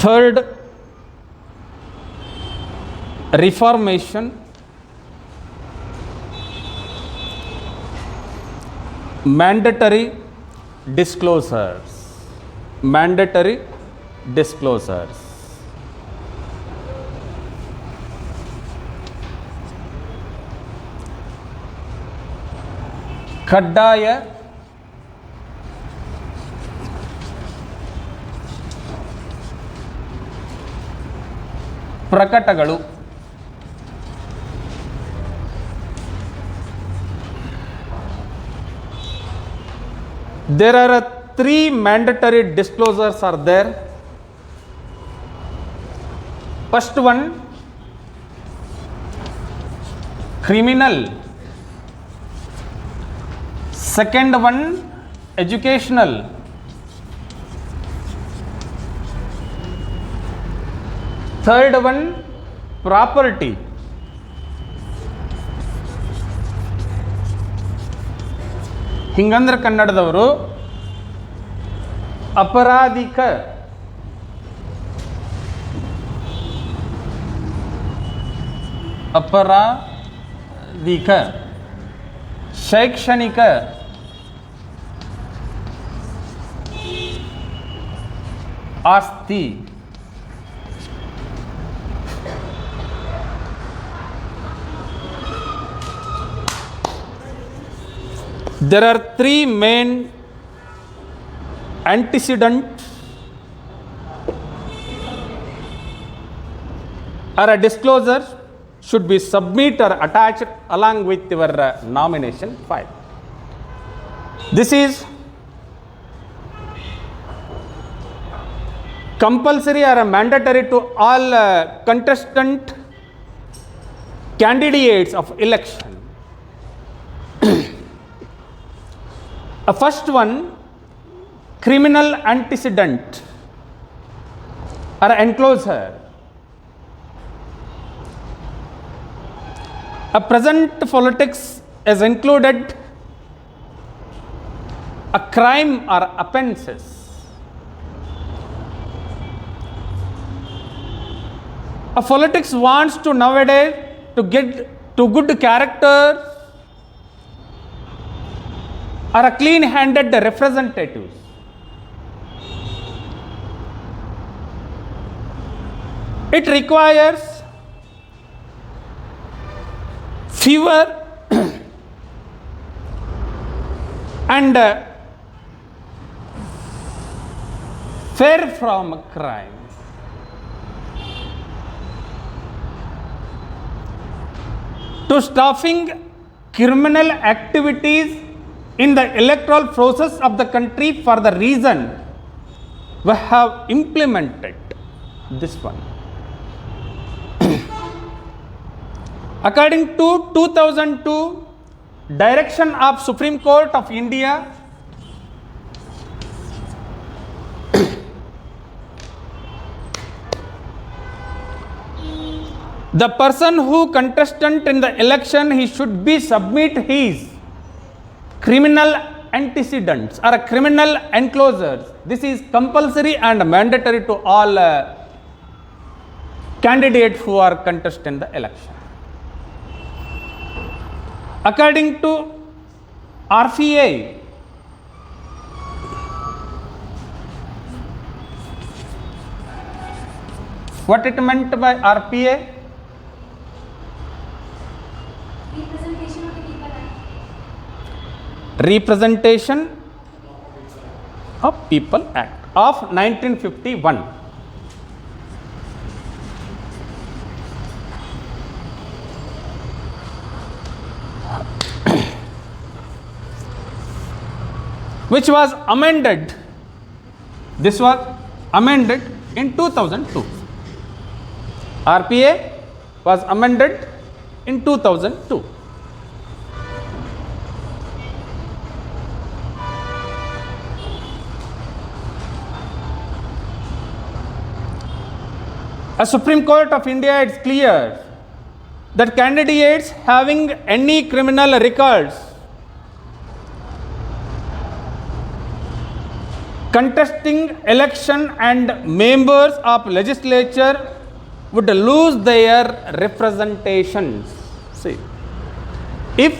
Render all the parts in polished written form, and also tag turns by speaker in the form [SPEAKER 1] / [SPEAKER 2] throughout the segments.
[SPEAKER 1] Third, reformation. Mandatory disclosures. Mandatory disclosures. ಕಡ್ಡಾಯ ಪ್ರಕಟಗಳು. There are three mandatory disclosures are there. First one, criminal. Second one, educational. Third one, property. ಹಿಂಗಂದ್ರೆ ಕನ್ನಡದವರು ಅಪರಾಧಿಕ, ಶೈಕ್ಷಣಿಕ, ಆಸ್ತಿ. There are three main antecedents or a disclosure should be submitted or attached along with your nomination file. This is compulsory or mandatory to all contestant candidates of election. First one, criminal antecedent or enclosure. A present politics has included a crime or offences. A politics wants to nowadays to get to good character or a clean-handed representatives. It requires fewer and fair from crime. To stopping criminal activities in the electoral process of the country, for the reason we have implemented this one. According to 2002 direction of Supreme Court of India, the person who contestant in the election, he should be submit his criminal antecedents or criminal enclosures. This is compulsory and mandatory to all candidates who are contesting in the election. According to RPA, what it meant by RPA? Representation of People Act of 1951. Which was amended. This was amended in 2002. RPA was amended in 2002. A Supreme Court of India, it's clear that candidates having any criminal records contesting election and members of legislature would lose their representations. See, if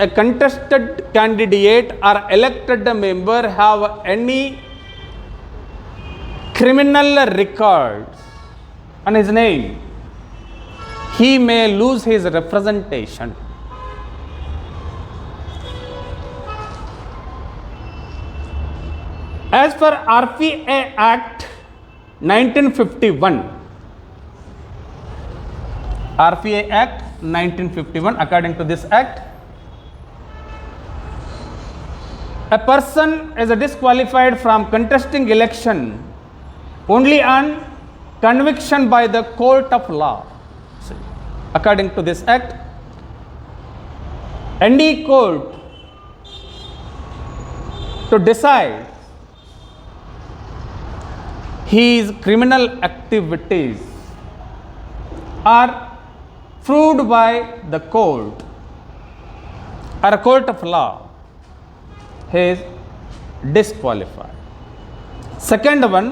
[SPEAKER 1] a contested candidate or elected member have any criminal records on his name, he may lose his representation. As per RPA Act 1951, RPA Act 1951, according to this act, a person is disqualified from contesting election only on conviction by the court of law. According to this act, any court to decide his criminal activities are proved by the court or a court of law, he is disqualified. Second one,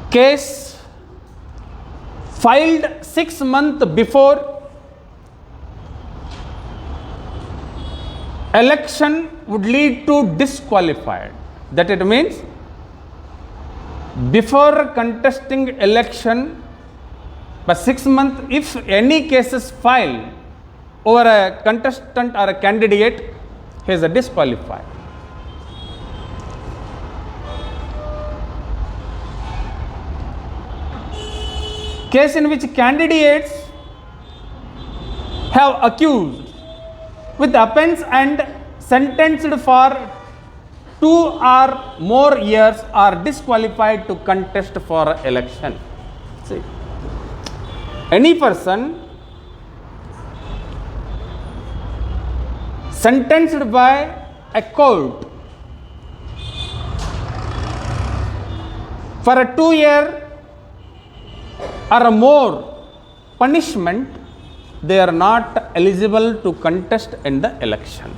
[SPEAKER 1] case filed 6 months before election would lead to disqualified. That it means before contesting election by 6 months, if any case is filed over a contestant or a candidate, he is disqualified. Case in which candidates have accused with offence and sentenced for 2 or more years are disqualified to contest for election. See, any person sentenced by a court for a 2-year or more punishment, they are not eligible to contest in the election.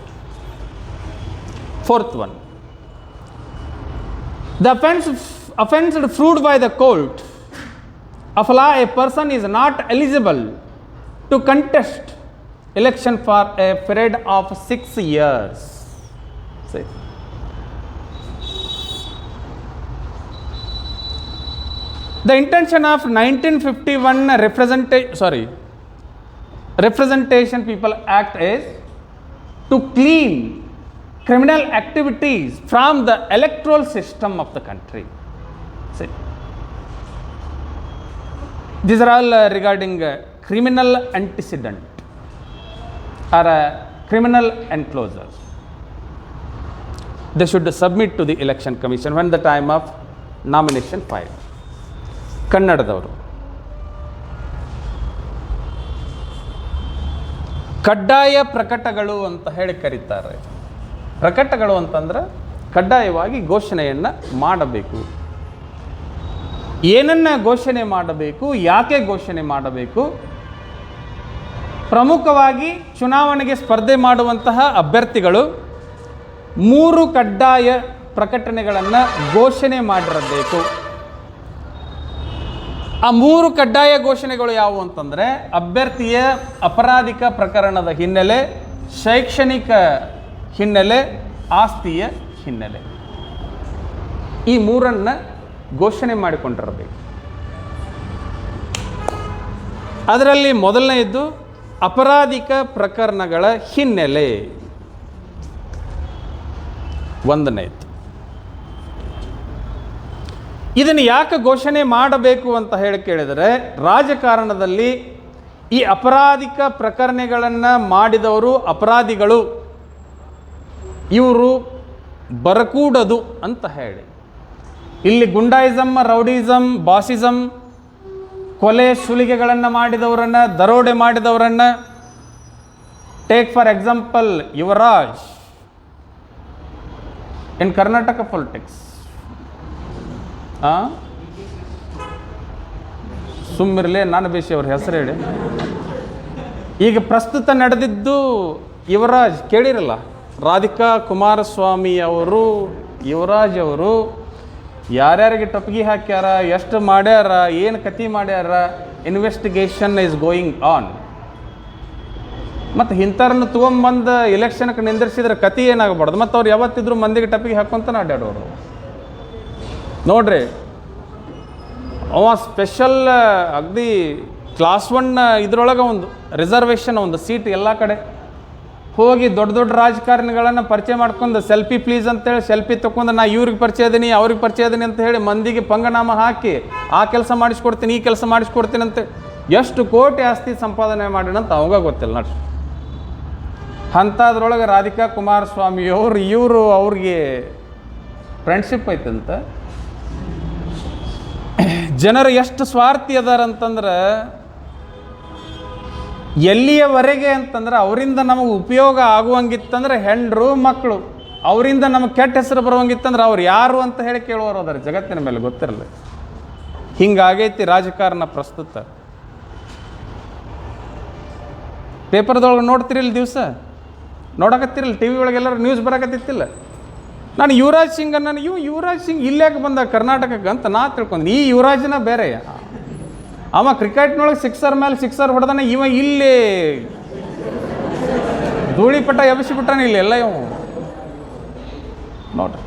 [SPEAKER 1] Fourth one, the offence proved by the court of law, a person is not eligible to contest election for a period of 6 years. See, the intention of 1951 Representation People Act is to clean criminal activities from the electoral system of the country. See, these are all regarding criminal antecedent or criminal enclosures. They should submit to the election commission when the time of nomination filed. ಕನ್ನಡದವರು ಕಡ್ಡಾಯ ಪ್ರಕಟಗಳು ಅಂತ ಹೇಳಿ ಕರೀತಾರೆ. ಪ್ರಕಟಗಳು ಅಂತಂದ್ರೆ ಕಡ್ಡಾಯವಾಗಿ ಘೋಷಣೆಯನ್ನು ಮಾಡಬೇಕು. ಏನನ್ನ ಘೋಷಣೆ ಮಾಡಬೇಕು, ಯಾಕೆ ಘೋಷಣೆ ಮಾಡಬೇಕು, ಪ್ರಮುಖವಾಗಿ ಚುನಾವಣೆಗೆ ಸ್ಪರ್ಧೆ ಮಾಡುವಂತಹ ಅಭ್ಯರ್ಥಿಗಳು 3 ಕಡ್ಡಾಯ ಪ್ರಕಟಣೆಗಳನ್ನು ಘೋಷಣೆ ಮಾಡಿರಬೇಕು. ಆ 3 ಕಡ್ಡಾಯ ಘೋಷಣೆಗಳು ಯಾವುವು ಅಂತಂದರೆ, ಅಭ್ಯರ್ಥಿಯ ಅಪರಾಧಿಕ ಪ್ರಕರಣದ ಹಿನ್ನೆಲೆ, ಶೈಕ್ಷಣಿಕ ಹಿನ್ನೆಲೆ, ಆಸ್ತಿಯ ಹಿನ್ನೆಲೆ, ಈ 3 ಘೋಷಣೆ ಮಾಡಿಕೊಂಡಿರಬೇಕು. ಅದರಲ್ಲಿ ಮೊದಲನೆಯದ್ದು ಅಪರಾಧಿಕ ಪ್ರಕರಣಗಳ ಹಿನ್ನೆಲೆ. ಒಂದನೇದು, ಇದನ್ನು ಯಾಕೆ ಘೋಷಣೆ ಮಾಡಬೇಕು ಅಂತ ಹೇಳಿ ಕೇಳಿದರೆ, ರಾಜಕಾರಣದಲ್ಲಿ ಈ ಅಪರಾಧಿಕ ಪ್ರಕರಣಗಳನ್ನು ಮಾಡಿದವರು ಅಪರಾಧಿಗಳು, ಇವರು ಬರಕೂಡದು ಅಂತ ಹೇಳಿ. ಇಲ್ಲಿ ಗುಂಡಾಯಿಸಮ್, ರೌಡಿಸಮ್, ಬಾಸಿಸಮ್, ಕೊಲೆ ಸುಲಿಗೆಗಳನ್ನು ಮಾಡಿದವರನ್ನು, ದರೋಡೆ ಮಾಡಿದವರನ್ನು, take for example Yuvraj in Karnataka politics, ಸುಮ್ಮಿರಲಿ, ನಾನು ಬೇಸಿ ಅವ್ರ ಹೆಸರು ಹೇಳಿ. ಈಗ ಪ್ರಸ್ತುತ ನಡೆದಿದ್ದು ಯುವರಾಜ್ ಕೇಳಿರಲ್ಲ, ರಾಧಿಕಾ ಕುಮಾರಸ್ವಾಮಿ ಅವರು, ಯುವರಾಜ್ ಅವರು ಯಾರ್ಯಾರಿಗೆ ಟೊಪ್ಪಿಗೆ ಹಾಕ್ಯಾರ, ಎಷ್ಟು ಮಾಡ್ಯಾರ, ಏನು ಕತೆ ಮಾಡ್ಯಾರ, ಇನ್ವೆಸ್ಟಿಗೇಷನ್ ಈಸ್ ಗೋಯಿಂಗ್ ಆನ್. ಮತ್ತು ಇಂಥವ್ರನ್ನ ತೊಗೊಂಬಂದು ಎಲೆಕ್ಷನ್ಗೆ ನಿಂದಿರಿಸಿದ್ರೆ ಕತೆ ಏನಾಗಬಾರ್ದು. ಮತ್ತು ಅವ್ರು ಯಾವತ್ತಿದ್ರು ಮಂದಿಗೆ ಟೊಪ್ಪಿಗೆ ಹಾಕ್ಕೊಂತಾನೆ ಅಡ್ಡಾಡೋರು. ನೋಡ್ರಿ, ಅವ ಸ್ಪೆಷಲ್ ಅಗದಿ ಕ್ಲಾಸ್ 1 ಇದ್ರೊಳಗೆ ಒಂದು ರಿಸರ್ವೇಷನ್, ಒಂದು ಸೀಟ್ ಎಲ್ಲ ಕಡೆ ಹೋಗಿ ದೊಡ್ಡ ದೊಡ್ಡ ರಾಜಕಾರಣಿಗಳನ್ನು ಪರಿಚಯ ಮಾಡ್ಕೊಂಡು ಸೆಲ್ಫಿ ಪ್ಲೀಸ್ ಅಂತೇಳಿ ಸೆಲ್ಫಿ ತೊಗೊಂಡು ನಾ ಇವ್ರಿಗೆ ಪರಿಚಯ ಇದೀನಿ, ಅವ್ರಿಗೆ ಪರಿಚಯ ಇದೀನಿ ಅಂತ ಹೇಳಿ ಮಂದಿಗೆ ಪಂಗನಾಮ ಹಾಕಿ ಆ ಕೆಲಸ ಮಾಡಿಸ್ಕೊಡ್ತೀನಿ, ಈ ಕೆಲಸ ಮಾಡಿಸ್ಕೊಡ್ತೀನಿ ಅಂತ ಎಷ್ಟು ಕೋಟಿ ಆಸ್ತಿ ಸಂಪಾದನೆ ಮಾಡಿನಂತ ಅವಾಗ ಗೊತ್ತಿಲ್ಲ ನೋಡ್ರಿ. ಅಂಥದ್ರೊಳಗೆ ರಾಧಿಕಾ ಕುಮಾರಸ್ವಾಮಿ ಇವರು ಅವ್ರಿಗೆ ಫ್ರೆಂಡ್ಶಿಪ್ ಐತಂತ. ಜನರು ಎಷ್ಟು ಸ್ವಾರ್ಥಿ ಅದಾರಂತಂದ್ರೆ, ಎಲ್ಲಿಯವರೆಗೆ ಅಂತಂದ್ರೆ ಅವರಿಂದ ನಮಗೆ ಉಪಯೋಗ ಆಗುವಂಗಿತ್ತಂದ್ರೆ ಹೆಂಡ್ರು ಮಕ್ಕಳು, ಅವರಿಂದ ನಮಗೆ ಕೆಟ್ಟ ಹೆಸರು ಬರುವಂಗಿತ್ತಂದ್ರೆ ಅವ್ರು ಯಾರು ಅಂತ ಹೇಳಿ ಕೇಳುವರು ಅದರ ಜಗತ್ತಿನ ಮೇಲೆ ಗೊತ್ತಿರಲಿ. ಹಿಂಗಾಗೈತಿ ರಾಜಕಾರಣ ಪ್ರಸ್ತುತ. ಪೇಪರ್ದೊಳಗೆ ನೋಡ್ತಿರಿಲ್ಲ, ದಿವಸ ನೋಡಕತ್ತಿರಲ್ಲ, ಟಿ ವಿ ಒಳಗೆಲ್ಲರೂ ನ್ಯೂಸ್ ಬರಕತ್ತಿತ್ತಿಲ್ಲ. ನಾನು ಯುವರಾಜ್ ಸಿಂಗ್ ನಾನು ಯುವರಾಜ್ ಸಿಂಗ್ ಇಲ್ಲಾಕೆ ಬಂದ ಕರ್ನಾಟಕಕ್ಕೆ ಅಂತ ನಾ ತಿಳ್ಕೊಂಡು, ಈ ಯುವರಾಜ್ನ ಬೇರೆ. ಅವ ಕ್ರಿಕೆಟ್ನೊಳಗೆ ಸಿಕ್ಸರ್ ಮೇಲೆ ಸಿಕ್ಸರ್ ಹೊಡೆದಾನೆ, ಇವ ಇಲ್ಲಿ ಧೂಳಿಪಟ ಎಬ್ಬಿಸಿಬಿಟ್ಟಾನೆ ಇಲ್ಲಿ ಎಲ್ಲ ಇವು. ನೋಡ್ರಿ,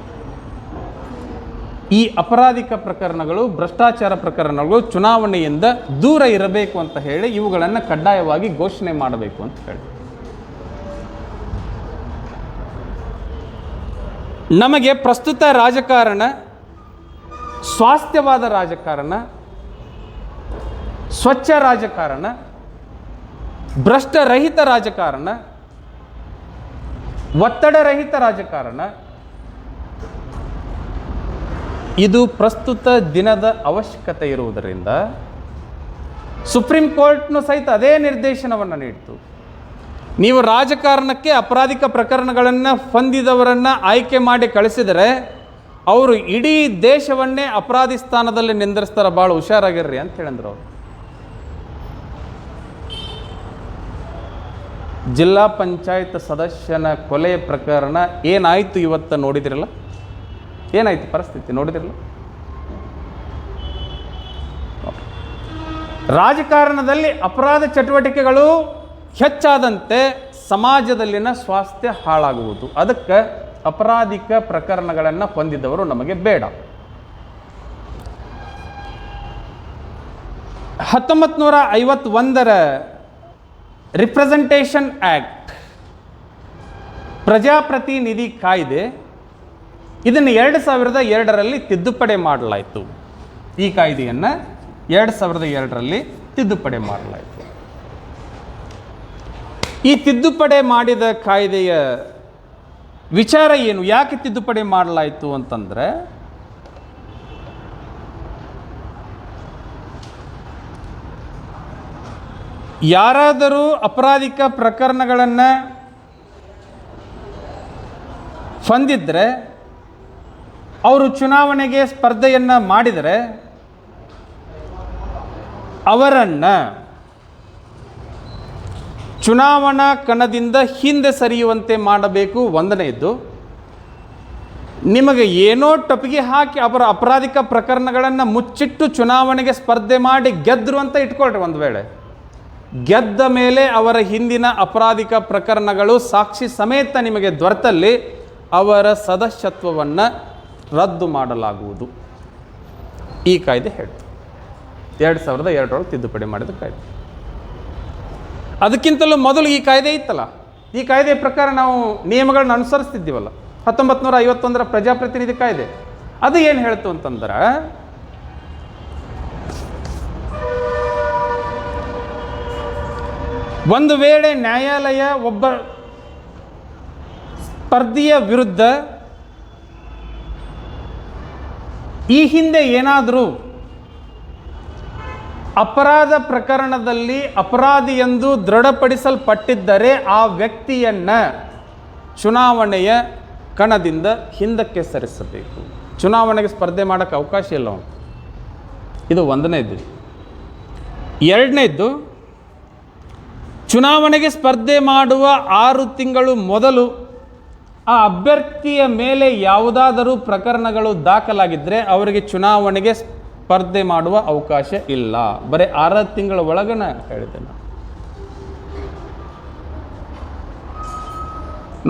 [SPEAKER 1] ಈ ಅಪರಾಧಿಕ ಪ್ರಕರಣಗಳು, ಭ್ರಷ್ಟಾಚಾರ ಪ್ರಕರಣಗಳು ಚುನಾವಣೆಯಿಂದ ದೂರ ಇರಬೇಕು ಅಂತ ಹೇಳಿ ಇವುಗಳನ್ನು ಕಡ್ಡಾಯವಾಗಿ ಘೋಷಣೆ ಮಾಡಬೇಕು ಅಂತ ಹೇಳಿ. ನಮಗೆ ಪ್ರಸ್ತುತ ರಾಜಕಾರಣ ಸ್ವಾಸ್ಥ್ಯವಾದ ರಾಜಕಾರಣ, ಸ್ವಚ್ಛ ರಾಜಕಾರಣ, ಭ್ರಷ್ಟರಹಿತ ರಾಜಕಾರಣ, ಒತ್ತಡರಹಿತ ರಾಜಕಾರಣ, ಇದು ಪ್ರಸ್ತುತ ದಿನದ ಅವಶ್ಯಕತೆ ಇರುವುದರಿಂದ ಸುಪ್ರೀಂ ಕೋರ್ಟ್ನು ಸಹಿತ ಅದೇ ನಿರ್ದೇಶನವನ್ನು ನೀಡಿತು. ನೀವು ರಾಜಕಾರಣಕ್ಕೆ ಅಪರಾಧಿಕ ಪ್ರಕರಣಗಳನ್ನು ಹೊಂದಿದವರನ್ನು ಆಯ್ಕೆ ಮಾಡಿ ಕಳಿಸಿದರೆ ಅವರು ಇಡೀ ದೇಶವನ್ನೇ ಅಪರಾಧಿ ಸ್ಥಾನದಲ್ಲಿ ನಿಂದಿರಿಸ್ತಾರೆ, ಭಾಳ ಹುಷಾರಾಗಿರ್ರಿ ಅಂತ ಹೇಳಿದ್ರು ಅವರು. ಜಿಲ್ಲಾ ಪಂಚಾಯತ್ ಸದಸ್ಯನ ಕೊಲೆ ಪ್ರಕರಣ ಏನಾಯಿತು ಇವತ್ತು ನೋಡಿದಿರಲ್ಲ, ಏನಾಯಿತು ಪರಿಸ್ಥಿತಿ ನೋಡಿದಿರಲ್ಲ. ರಾಜಕಾರಣದಲ್ಲಿ ಅಪರಾಧ ಚಟುವಟಿಕೆಗಳು ಹೆಚ್ಚಾದಂತೆ ಸಮಾಜದಲ್ಲಿನ ಸ್ವಾಸ್ಥ್ಯ ಹಾಳಾಗುವುದು. ಅದಕ್ಕೆ ಅಪರಾಧಿಕ ಪ್ರಕರಣಗಳನ್ನು ಹೊಂದಿದವರು ನಮಗೆ ಬೇಡ. 1951ರ ರಿಪ್ರೆಸೆಂಟೇಷನ್ ಆ್ಯಕ್ಟ್, ಪ್ರಜಾಪ್ರತಿನಿಧಿ ಕಾಯ್ದೆ, ಇದನ್ನು 2002ರಲ್ಲಿ ತಿದ್ದುಪಡಿ ಮಾಡಲಾಯಿತು. ಈ ಕಾಯ್ದೆಯನ್ನು 2002ರಲ್ಲಿ ತಿದ್ದುಪಡಿ ಮಾಡಲಾಯಿತು. ಈ ತಿದ್ದುಪಡಿ ಮಾಡಿದ ಕಾಯ್ದೆಯ ವಿಚಾರ ಏನು, ಯಾಕೆ ತಿದ್ದುಪಡಿ ಮಾಡಲಾಯಿತು ಅಂತಂದರೆ, ಯಾರಾದರೂ ಅಪರಾಧಿಕ ಪ್ರಕರಣಗಳನ್ನು ಹೊಂದಿದ್ರೆ, ಅವರು ಚುನಾವಣೆಗೆ ಸ್ಪರ್ಧೆಯನ್ನು ಮಾಡಿದರೆ ಅವರನ್ನು ಚುನಾವಣಾ ಕಣದಿಂದ ಹಿಂದೆ ಸರಿಯುವಂತೆ ಮಾಡಬೇಕು. ಒಂದನೆಯದು, ನಿಮಗೆ ಏನೋ ಟೊಪ್ಪಿಗೆ ಹಾಕಿ ಅವರ ಅಪರಾಧಿಕ ಪ್ರಕರಣಗಳನ್ನು ಮುಚ್ಚಿಟ್ಟು ಚುನಾವಣೆಗೆ ಸ್ಪರ್ಧೆ ಮಾಡಿ ಗೆದ್ದರು ಅಂತ ಇಟ್ಕೊಳ್ರಿ. ಒಂದು ವೇಳೆ ಗೆದ್ದ ಮೇಲೆ ಅವರ ಹಿಂದಿನ ಅಪರಾಧಿಕ ಪ್ರಕರಣಗಳು ಸಾಕ್ಷಿ ಸಮೇತ ನಿಮಗೆ ದೊರೆತಲ್ಲಿ ಅವರ ಸದಸ್ಯತ್ವವನ್ನು ರದ್ದು ಮಾಡಲಾಗುವುದು. ಈ ಕಾಯ್ದೆ ಹೇಳ್ತು. 2002ರಲ್ಲಿ ತಿದ್ದುಪಡಿ ಮಾಡಿದ ಕಾಯ್ದೆ. ಅದಕ್ಕಿಂತಲೂ ಮೊದಲು ಈ ಕಾಯ್ದೆ ಇತ್ತಲ್ಲ, ಈ ಕಾಯ್ದೆ ಪ್ರಕಾರ ನಾವು ನಿಯಮಗಳನ್ನ ಅನುಸರಿಸ್ತಿದ್ದೀವಲ್ಲ, 1951ರ ಪ್ರಜಾಪ್ರತಿನಿಧಿ ಕಾಯ್ದೆ. ಅದು ಏನು ಹೇಳ್ತು ಅಂತಂದ್ರೆ, ಒಂದು ವೇಳೆ ನ್ಯಾಯಾಲಯ ಒಬ್ಬ ಸ್ಪರ್ಧಿಯ ವಿರುದ್ಧ ಈ ಹಿಂದೆ ಏನಾದರೂ ಅಪರಾಧ ಪ್ರಕರಣದಲ್ಲಿ ಅಪರಾಧಿ ಎಂದು ದೃಢಪಡಿಸಲ್ಪಟ್ಟಿದ್ದರೆ ಆ ವ್ಯಕ್ತಿಯನ್ನು ಚುನಾವಣೆಯ ಕಣದಿಂದ ಹಿಂದಕ್ಕೆ ಸರಿಸಬೇಕು. ಚುನಾವಣೆಗೆ ಸ್ಪರ್ಧೆ ಮಾಡೋಕ್ಕೆ ಅವಕಾಶ ಇಲ್ಲ. ಇದು ಒಂದನೇದು. ಎರಡನೇದ್ದು, ಚುನಾವಣೆಗೆ ಸ್ಪರ್ಧೆ ಮಾಡುವ 6 ತಿಂಗಳು ಮೊದಲು ಆ ಅಭ್ಯರ್ಥಿಯ ಮೇಲೆ ಯಾವುದಾದರೂ ಪ್ರಕರಣಗಳು ದಾಖಲಾಗಿದ್ದರೆ ಅವರಿಗೆ ಚುನಾವಣೆಗೆ ಸ್ಪರ್ಧೆ ಮಾಡುವ ಅವಕಾಶ ಇಲ್ಲ. ಬರೀ 6 ತಿಂಗಳ ಒಳಗನ ಹೇಳಿದೆ ನಾನು.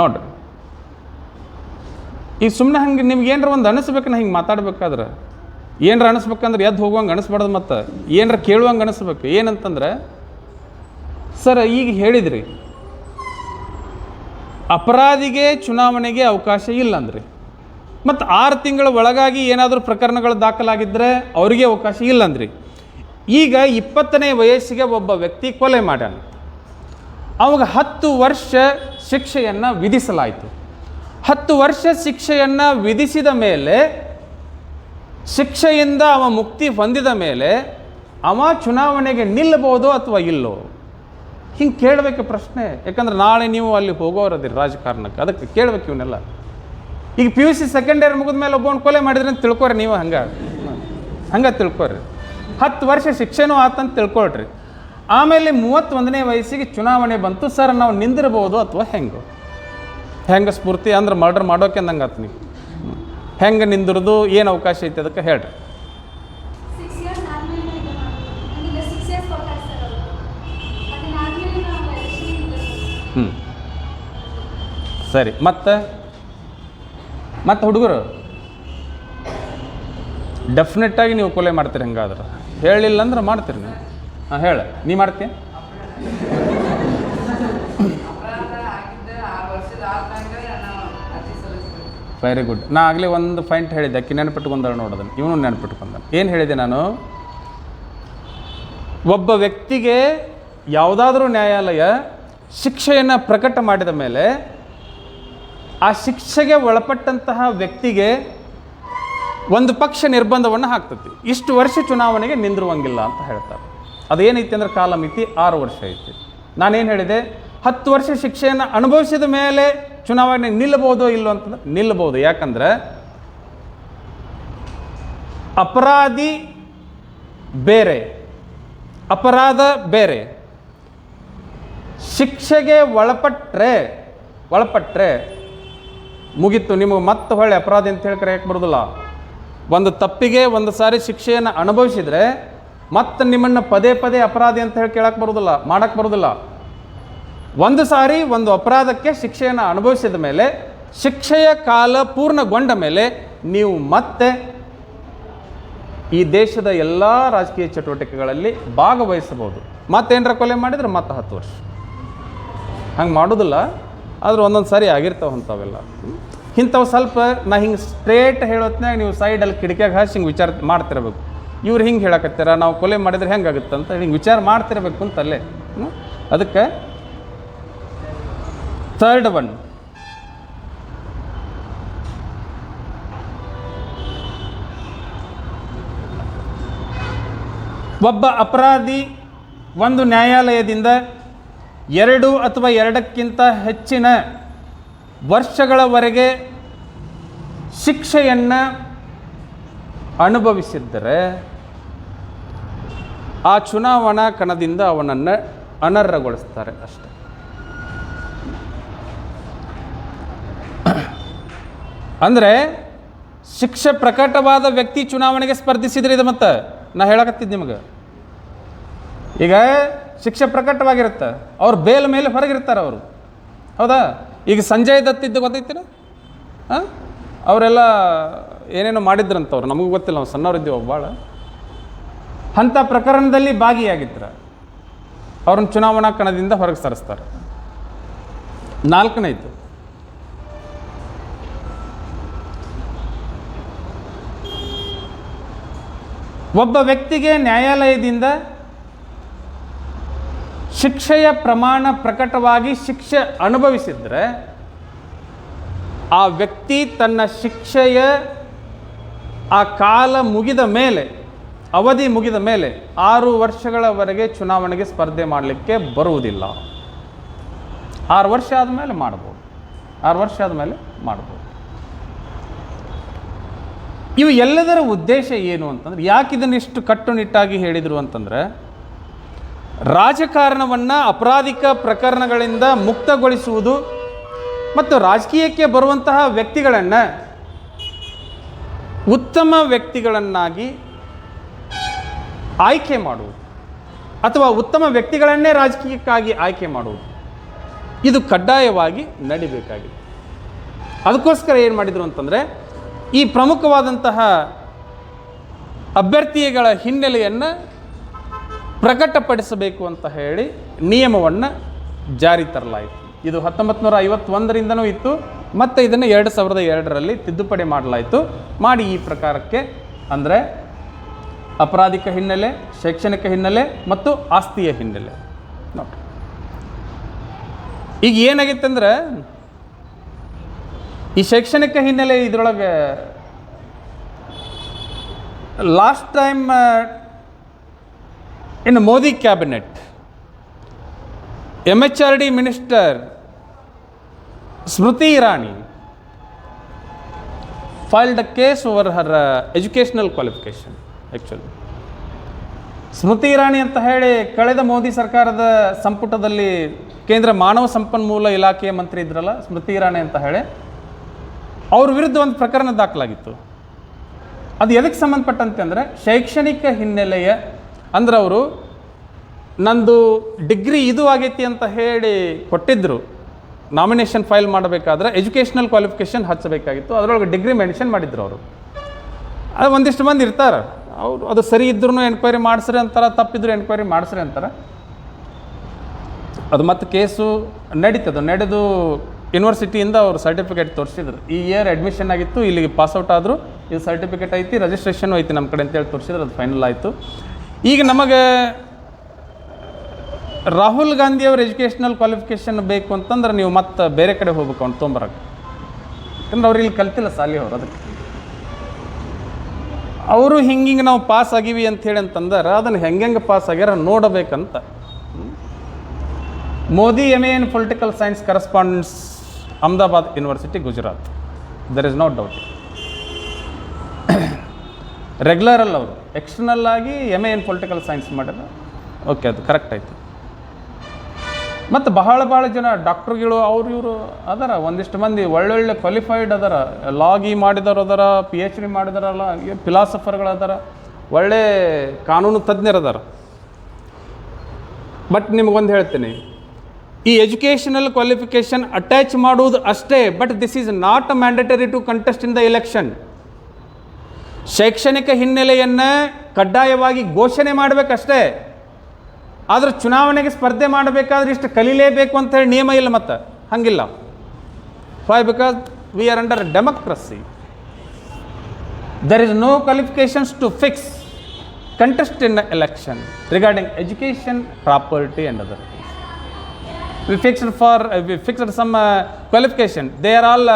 [SPEAKER 1] ನೋಡ್ರಿ, ಈಗ ಸುಮ್ಮನೆ ಹಂಗೆ ನಿಮ್ಗೆ ಏನರ ಒಂದು ಅನಿಸ್ಬೇಕನ್ನ ಹಿಂಗೆ ಮಾತಾಡ್ಬೇಕಾದ್ರೆ ಏನರ ಅನಿಸ್ಬೇಕಂದ್ರೆ ಎದ್ದು ಹೋಗುವಂಗೆ ಅನಿಸ್ಬಾರ್ದು, ಮತ್ತು ಏನರ ಕೇಳುವಂಗೆ ಅನಿಸ್ಬೇಕು. ಏನಂತಂದ್ರೆ, ಸರ್ ಈಗ ಹೇಳಿದ್ರಿ ಅಪರಾಧಿಗೆ ಚುನಾವಣೆಗೆ ಅವಕಾಶ ಇಲ್ಲಂದ್ರಿ, ಮತ್ತು 6 ತಿಂಗಳ ಒಳಗಾಗಿ ಏನಾದರೂ ಪ್ರಕರಣಗಳು ದಾಖಲಾಗಿದ್ದರೆ ಅವರಿಗೆ ಅವಕಾಶ ಇಲ್ಲಂದ್ರಿ. ಈಗ 20ನೇ ವಯಸ್ಸಿಗೆ ಒಬ್ಬ ವ್ಯಕ್ತಿ ಕೊಲೆ ಮಾಡ್ಯಾನ, ಅವಾಗ 10 ವರ್ಷ ಶಿಕ್ಷೆಯನ್ನು ವಿಧಿಸಲಾಯಿತು. 10 ವರ್ಷ ಶಿಕ್ಷೆಯನ್ನು ವಿಧಿಸಿದ ಮೇಲೆ, ಶಿಕ್ಷೆಯಿಂದ ಅವ ಮುಕ್ತಿ ಹೊಂದಿದ ಮೇಲೆ ಅವ ಚುನಾವಣೆಗೆ ನಿಲ್ಲಬಹುದು ಅಥವಾ ಇಲ್ಲೋ? ಹಿಂಗೆ ಕೇಳಬೇಕು ಪ್ರಶ್ನೆ. ಯಾಕಂದ್ರೆ ನಾಳೆ ನೀವು ಅಲ್ಲಿ ಹೋಗೋರದಿರಿ ರಾಜಕಾರಣಕ್ಕೆ, ಅದಕ್ಕೆ ಕೇಳಬೇಕು ಇವನ್ನೆಲ್ಲ. ಈಗ PUC ಸೆಕೆಂಡ್ ಇಯರ್ ಮುಗಿದ ಮೇಲೆ ಒಬ್ಬನ ಕೊಲೆ ಮಾಡಿದ್ರಿ ಅಂತ ತಿಳ್ಕೊರಿ, ನೀವು ಹಂಗೆ ತಿಳ್ಕೊರಿ. 10 ವರ್ಷ ಶಿಕ್ಷೆನೂ ಆತಂತ ತಿಳ್ಕೊಳ್ರಿ. ಆಮೇಲೆ 31ನೇ ವಯಸ್ಸಿಗೆ ಚುನಾವಣೆ ಬಂತು, ಸರ್ ನಾವು ನಿಂದಿರ್ಬೋದು ಅಥವಾ ಹೆಂಗೆ ಸ್ಫೂರ್ತಿ ಅಂದ್ರೆ ಮರ್ಡರ್ ಮಾಡೋಕೆ ಅಂದಂಗೆ ಆತು. ನೀವು ಹೆಂಗೆ ನಿಂದಿರೋದು, ಏನು ಅವಕಾಶ ಐತೆ ಅದಕ್ಕೆ ಹೇಳ್ರಿ. ಸರಿ, ಮತ್ತೆ ಹುಡುಗರು ಡೆಫಿನೆಟ್ಟಾಗಿ ನೀವು ಕೊಲೆ ಮಾಡ್ತೀರಿ. ಹಂಗಾದ್ರೆ ಹೇಳಿಲ್ಲ ಅಂದ್ರೆ ಮಾಡ್ತೀರಿ ನೀವು. ಹಾಂ, ಹೇಳ, ನೀ ಮಾಡ್ತೀಯ? Very good. ನಾ ಆಗಲೇ ಒಂದು ಪಾಯಿಂಟ್ ಹೇಳಿದ್ದೆ, ಅಕ್ಕಿ ನೆನಪಿಟ್ಕೊಂಡಾಳ ನೋಡೋದನ್ನು, ಇವನು ನೆನಪಿಟ್ಕೊಂಡ. ಏನು ಹೇಳಿದೆ ನಾನು? ಒಬ್ಬ ವ್ಯಕ್ತಿಗೆ ಯಾವುದಾದ್ರೂ ನ್ಯಾಯಾಲಯ ಶಿಕ್ಷೆಯನ್ನು ಪ್ರಕಟ ಮಾಡಿದ ಮೇಲೆ ಆ ಶಿಕ್ಷೆಗೆ ಒಳಪಟ್ಟಂತಹ ವ್ಯಕ್ತಿಗೆ ಒಂದು ಪಕ್ಷ ನಿರ್ಬಂಧವನ್ನು ಹಾಕ್ತತಿ, ಇಷ್ಟು ವರ್ಷ ಚುನಾವಣೆಗೆ ನಿಂದಿರುವಂಗಿಲ್ಲ ಅಂತ ಹೇಳ್ತಾರೆ. ಅದೇನೈತಿ ಅಂದ್ರೆ ಕಾಲಮಿತಿ 6 ವರ್ಷ ಐತಿ. ನಾನೇನು ಹೇಳಿದೆ? 10 ವರ್ಷ ಶಿಕ್ಷೆಯನ್ನು ಅನುಭವಿಸಿದ ಮೇಲೆ ಚುನಾವಣೆ ನಿಲ್ಲಬಹುದೋ ಇಲ್ಲೋ ಅಂತಂದ್ರೆ ನಿಲ್ಲಬಹುದು. ಯಾಕಂದ್ರೆ ಅಪರಾಧಿ ಬೇರೆ, ಅಪರಾಧ ಬೇರೆ. ಶಿಕ್ಷೆಗೆ ಒಳಪಟ್ಟರೆ ಮುಗೀತು, ನಿಮಗೆ ಮತ್ತೆ ಹೊಳ್ಳಿ ಅಪರಾಧಿ ಅಂತ ಹೇಳಿ ಕರೆಯಕ್ಕೆ ಬರೋದಿಲ್ಲ. ಒಂದು ತಪ್ಪಿಗೆ ಒಂದು ಸಾರಿ ಶಿಕ್ಷೆಯನ್ನು ಅನುಭವಿಸಿದರೆ ಮತ್ತೆ ನಿಮ್ಮನ್ನು ಪದೇ ಪದೇ ಅಪರಾಧಿ ಅಂತ ಹೇಳಿ ಕೇಳಕ್ಕೆ ಬರೋದಿಲ್ಲ, ಮಾಡಕ್ಕೆ ಬರೋದಿಲ್ಲ. ಒಂದು ಸಾರಿ ಒಂದು ಅಪರಾಧಕ್ಕೆ ಶಿಕ್ಷೆಯನ್ನು ಅನುಭವಿಸಿದ ಮೇಲೆ, ಶಿಕ್ಷೆಯ ಕಾಲ ಪೂರ್ಣಗೊಂಡ ಮೇಲೆ ನೀವು ಮತ್ತೆ ಈ ದೇಶದ ಎಲ್ಲ ರಾಜಕೀಯ ಚಟುವಟಿಕೆಗಳಲ್ಲಿ ಭಾಗವಹಿಸಬಹುದು. ಮತ್ತೇನರ ಕೊಲೆ ಮಾಡಿದರೆ ಮತ್ತೆ 10 ವರ್ಷ. ಹಂಗೆ ಮಾಡೋದಿಲ್ಲ, ಆದ್ರೆ ಒಂದೊಂದು ಸಾರಿ ಆಗಿರ್ತಾವೆ ಅಂಥವೆಲ್ಲ. ಇಂಥವು ಸ್ವಲ್ಪ ನಾ ಹಿಂಗೆ ಸ್ಟ್ರೇಟ್ ಹೇಳೋತ್ನಾಗ ನೀವು ಸೈಡಲ್ಲಿ ಕಿಟಕಿಯಾಗ ಹಾಸಿ ಹಿಂಗೆ ವಿಚಾರ ಮಾಡ್ತಿರ್ಬೇಕು. ಇವ್ರು ಹಿಂಗೆ ಹೇಳಕತ್ತೀರ, ನಾವು ಕೊಲೆ ಮಾಡಿದ್ರೆ ಹೆಂಗಾಗುತ್ತೆ ಅಂತ ಹಿಂಗೆ ವಿಚಾರ ಮಾಡ್ತಿರ್ಬೇಕು ಅಂತಲ್ಲೇ. ಅದಕ್ಕೆ ಥರ್ಡ್ ಒನ್, ಒಬ್ಬ ಅಪರಾಧಿ ಒಂದು ನ್ಯಾಯಾಲಯದಿಂದ 2 ಅಥವಾ 2ಕ್ಕಿಂತ ಹೆಚ್ಚಿನ ವರ್ಷಗಳವರೆಗೆ ಶಿಕ್ಷೆಯನ್ನು ಅನುಭವಿಸಿದ್ದರೆ ಆ ಚುನಾವಣಾ ಕಣದಿಂದ ಅವನನ್ನು ಅನರ್ಹಗೊಳಿಸ್ತಾರೆ ಅಷ್ಟೆ. ಅಂದರೆ ಶಿಕ್ಷೆ ಪ್ರಕಟವಾದ ವ್ಯಕ್ತಿ ಚುನಾವಣೆಗೆ ಸ್ಪರ್ಧಿಸಿದ್ರೆ ಇದು ಮತ್ತೆ ನಾ ಹೇಳಕತ್ತಿದ್ದು ನಿಮಗೆ. ಈಗ ಶಿಕ್ಷೆ ಪ್ರಕಟವಾಗಿರುತ್ತೆ, ಅವ್ರು ಬೇಲ್ ಮೇಲೆ ಹೊರಗಿರ್ತಾರೆ ಅವರು, ಹೌದಾ? ಈಗ ಸಂಜಯ್ ದತ್ ಇದ್ದು ಗೊತ್ತೈತಿರ? ಹಾಂ, ಅವರೆಲ್ಲ ಏನೇನೋ ಮಾಡಿದ್ರಂತವ್ರು, ನಮಗೂ ಗೊತ್ತಿಲ್ಲ, ನಾವು ಸಣ್ಣವರಿದ್ದೀವಿ ಭಾಳ. ಅಂಥ ಪ್ರಕರಣದಲ್ಲಿ ಭಾಗಿಯಾಗಿದ್ರು, ಅವ್ರನ್ನ ಚುನಾವಣಾ ಕಣದಿಂದ ಹೊರಗೆ ಸರಿಸ್ತಾರೆ. 4ನೇದು, ಒಬ್ಬ ವ್ಯಕ್ತಿಗೆ ನ್ಯಾಯಾಲಯದಿಂದ ಶಿಕ್ಷೆಯ ಪ್ರಮಾಣ ಪ್ರಕಟವಾಗಿ ಶಿಕ್ಷೆ ಅನುಭವಿಸಿದರೆ ಆ ವ್ಯಕ್ತಿ ತನ್ನ ಶಿಕ್ಷೆಯ ಆ ಕಾಲ ಮುಗಿದ ಮೇಲೆ, ಅವಧಿ ಮುಗಿದ ಮೇಲೆ 6 ವರ್ಷಗಳವರೆಗೆ ಚುನಾವಣೆಗೆ ಸ್ಪರ್ಧೆ ಮಾಡಲಿಕ್ಕೆ ಬರುವುದಿಲ್ಲ. 6 ವರ್ಷ ಆದಮೇಲೆ ಮಾಡ್ಬೋದು, 6 ವರ್ಷ ಆದಮೇಲೆ ಮಾಡ್ಬೋದು. ಇವು ಎಲ್ಲದರ ಉದ್ದೇಶ ಏನು ಅಂತಂದ್ರೆ, ಯಾಕೆ ಇದನ್ನು ಇಷ್ಟು ಕಟ್ಟುನಿಟ್ಟಾಗಿ ಹೇಳಿದರು ಅಂತಂದರೆ, ರಾಜಕಾರಣವನ್ನು ಅಪರಾಧಿಕ ಪ್ರಕರಣಗಳಿಂದ ಮುಕ್ತಗೊಳಿಸುವುದು ಮತ್ತು ರಾಜಕೀಯಕ್ಕೆ ಬರುವಂತಹ ವ್ಯಕ್ತಿಗಳನ್ನು ಉತ್ತಮ ವ್ಯಕ್ತಿಗಳನ್ನಾಗಿ ಆಯ್ಕೆ ಮಾಡುವುದು ಅಥವಾ ಉತ್ತಮ ವ್ಯಕ್ತಿಗಳನ್ನೇ ರಾಜಕೀಯಕ್ಕಾಗಿ ಆಯ್ಕೆ ಮಾಡುವುದು ಇದು ಕಡ್ಡಾಯವಾಗಿ ನಡಿಬೇಕಾಗಿದೆ. ಅದಕ್ಕೋಸ್ಕರ ಏನು ಮಾಡಿದರು ಅಂತಂದರೆ ಈ ಪ್ರಮುಖವಾದಂತಹ ಅಭ್ಯರ್ಥಿಗಳ ಹಿನ್ನೆಲೆಯನ್ನು ಪ್ರಕಟಪಡಿಸಬೇಕು ಅಂತ ಹೇಳಿ ನಿಯಮವನ್ನು ಜಾರಿ ತರಲಾಯಿತು. ಇದು 1951ರಿಂದನೂ ಇತ್ತು, ಮತ್ತು ಇದನ್ನು 2002ರಲ್ಲಿ ತಿದ್ದುಪಡಿ ಮಾಡಲಾಯಿತು. ಮಾಡಿ ಈ ಪ್ರಕಾರಕ್ಕೆ ಅಂದರೆ ಅಪರಾಧಿಕ ಹಿನ್ನೆಲೆ, ಶೈಕ್ಷಣಿಕ ಹಿನ್ನೆಲೆ ಮತ್ತು ಆಸ್ತಿಯ ಹಿನ್ನೆಲೆ. ನೋಡಿ ಈಗ ಏನಾಗಿತ್ತು ಅಂದರೆ ಈ ಶೈಕ್ಷಣಿಕ ಹಿನ್ನೆಲೆ ಇದರೊಳಗೆ last time in Modi cabinet MHRD minister Smriti Irani filed a case over her educational qualification. Actually Smriti Irani ಅಂತ ಹೇಳಿ ಕಳೆದ ಮೋದಿ ಸರ್ಕಾರದ ಸಂಪುಟದಲ್ಲಿ ಕೇಂದ್ರ ಮಾನವ ಸಂಪನ್ಮೂಲ ಇಲಾಖೆಯ ಮಂತ್ರಿ ಇದ್ರಲ್ಲ, ಸ್ಮೃತಿ ಇರಾನಿ ಅಂತ ಹೇಳಿ, ಅವ್ರ ವಿರುದ್ಧ ಒಂದು ಪ್ರಕರಣ ದಾಖಲಾಗಿತ್ತು. ಅದು ಎದಕ್ಕೆ ಸಂಬಂಧಪಟ್ಟಂತೆ ಅಂದರೆ ಶೈಕ್ಷಣಿಕ ಹಿನ್ನೆಲೆಯ ಅಂದ್ರೆ ಅವರು ನಂದು ಡಿಗ್ರಿ ಇದು ಆಗೈತಿ ಅಂತ ಹೇಳಿ ಕೊಟ್ಟಿದ್ದರು. ನಾಮಿನೇಷನ್ ಫೈಲ್ ಮಾಡಬೇಕಾದ್ರೆ ಎಜುಕೇಷ್ನಲ್ ಕ್ವಾಲಿಫಿಕೇಷನ್ ಹಚ್ಚಬೇಕಾಗಿತ್ತು, ಅದರೊಳಗೆ ಡಿಗ್ರಿ ಮೆನ್ಷನ್ ಮಾಡಿದ್ರು ಅವರು. ಅದು ಒಂದಿಷ್ಟು ಮಂದಿ ಇರ್ತಾರೆ, ಅವರು ಅದು ಸರಿ ಇದ್ರೂ ಎನ್ಕ್ವೈರಿ ಮಾಡಿಸ್ರಿ ಅಂತಾರೆ, ತಪ್ಪಿದ್ರು ಎನ್ಕ್ವೈರಿ ಮಾಡಿಸ್ರಿ ಅಂತಾರೆ. ಅದು ಮತ್ತು ಕೇಸು ನಡೆದು ಯೂನಿವರ್ಸಿಟಿಯಿಂದ ಅವರು ಸರ್ಟಿಫಿಕೇಟ್ ತೋರಿಸಿದ್ರು. ಈ ಇಯರ್ ಅಡ್ಮಿಷನ್ ಆಗಿತ್ತು, ಇಲ್ಲಿಗೆ ಪಾಸ್ಔಟ್ ಆದರು, ಇದು ಸರ್ಟಿಫಿಕೇಟ್ ಐತಿ, ರಿಜಿಸ್ಟ್ರೇಷನ್ ಐತಿ ನಮ್ಮ ಕಡೆ ಅಂತೇಳಿ ತೋರಿಸಿದ್ರು. ಅದು ಫೈನಲ್ ಆಯಿತು. ಈಗ ನಮಗೆ ರಾಹುಲ್ ಗಾಂಧಿಯವ್ರ ಎಜುಕೇಷ್ನಲ್ ಕ್ವಾಲಿಫಿಕೇಷನ್ ಬೇಕು ಅಂತಂದ್ರೆ ನೀವು ಮತ್ತೆ ಬೇರೆ ಕಡೆ ಹೋಗ್ಬೇಕು ಅವ್ನು ತೊಂಬರಕ್ಕೆ. ಯಾಕಂದ್ರೆ ಅವ್ರು ಇಲ್ಲಿ ಕಲ್ತಿಲ್ಲ ಸಾಲಿ ಅವರು. ಅದಕ್ಕೆ ಅವರು ಹಿಂಗೆ ನಾವು ಪಾಸ್ ಆಗೀವಿ ಅಂಥೇಳಿ ಅಂತಂದ್ರೆ ಅದನ್ನು ಹೆಂಗೆ ಪಾಸ್ ಆಗ್ಯಾರ ನೋಡಬೇಕಂತ. Modi MA in political science correspondence, Ahmedabad university, Gujarat. There is no doubt. Regular ಅಲ್ಲ, ಅವರು ಎಕ್ಸ್ಟರ್ನಲ್ ಆಗಿ MA in ಪೊಲಿಟಿಕಲ್ ಸೈನ್ಸ್ ಮಾಡ್ಯಾರ. ಓಕೆ, ಅದು ಕರೆಕ್ಟ್ ಆಯಿತು. ಮತ್ತು ಬಹಳ ಜನ ಡಾಕ್ಟ್ರುಗಳು ಅವರು ಇವರು ಅದರ, ಒಂದಿಷ್ಟು ಮಂದಿ ಒಳ್ಳೊಳ್ಳೆ ಕ್ವಾಲಿಫೈಡ್ ಅದರ, ಲಾಗಿ ಮಾಡಿದವರು ಅದರ, PhD ಮಾಡಿದಾರಲ್ಲ, ಫಿಲಾಸಫರ್ಗಳು ಅದರ, ಒಳ್ಳೆ ಕಾನೂನು ತಜ್ಞರು ಅದಾರ. ಬಟ್ ನಿಮಗೊಂದು ಹೇಳ್ತೀನಿ, ಈ ಎಜುಕೇಷನಲ್ ಕ್ವಾಲಿಫಿಕೇಷನ್ ಅಟ್ಯಾಚ್ ಮಾಡುವುದು ಅಷ್ಟೇ. But this is not a mandatory to contest in the election. ಶೈಕ್ಷಣಿಕ ಹಿನ್ನೆಲೆಯನ್ನು ಕಡ್ಡಾಯವಾಗಿ ಘೋಷಣೆ ಮಾಡಬೇಕಷ್ಟೇ. ಆದ್ರೆ ಚುನಾವಣೆಗೆ ಸ್ಪರ್ಧೆ ಮಾಡಬೇಕಾದ್ರೆ ಇಷ್ಟು ಕಲೀಲೇಬೇಕು ಅಂತ ಹೇಳಿ ನಿಯಮ ಇಲ್ಲ. ಮತ್ತು ಹಂಗಿಲ್ಲ. Why? Because we are under democracy. There is no qualifications to fix contest in election regarding education, property and other. We fixed some qualification. They are all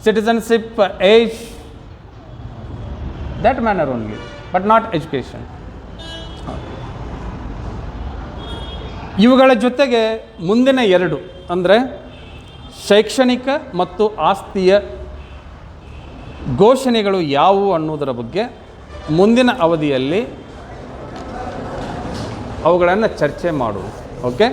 [SPEAKER 1] citizenship, age, that manner only, but not education. ಇವುಗಳ ಜೊತೆಗೆ ಮುಂದಿನ ಎರಡು ಅಂದರೆ ಶೈಕ್ಷಣಿಕ ಮತ್ತು ಆಸ್ತಿಯ ಘೋಷಣೆಗಳು ಯಾವುವು ಅನ್ನೋದರ ಬಗ್ಗೆ ಮುಂದಿನ ಅವಧಿಯಲ್ಲಿ ಅವುಗಳನ್ನು ಚರ್ಚೆ ಮಾಡುವುದು. ಓಕೆ.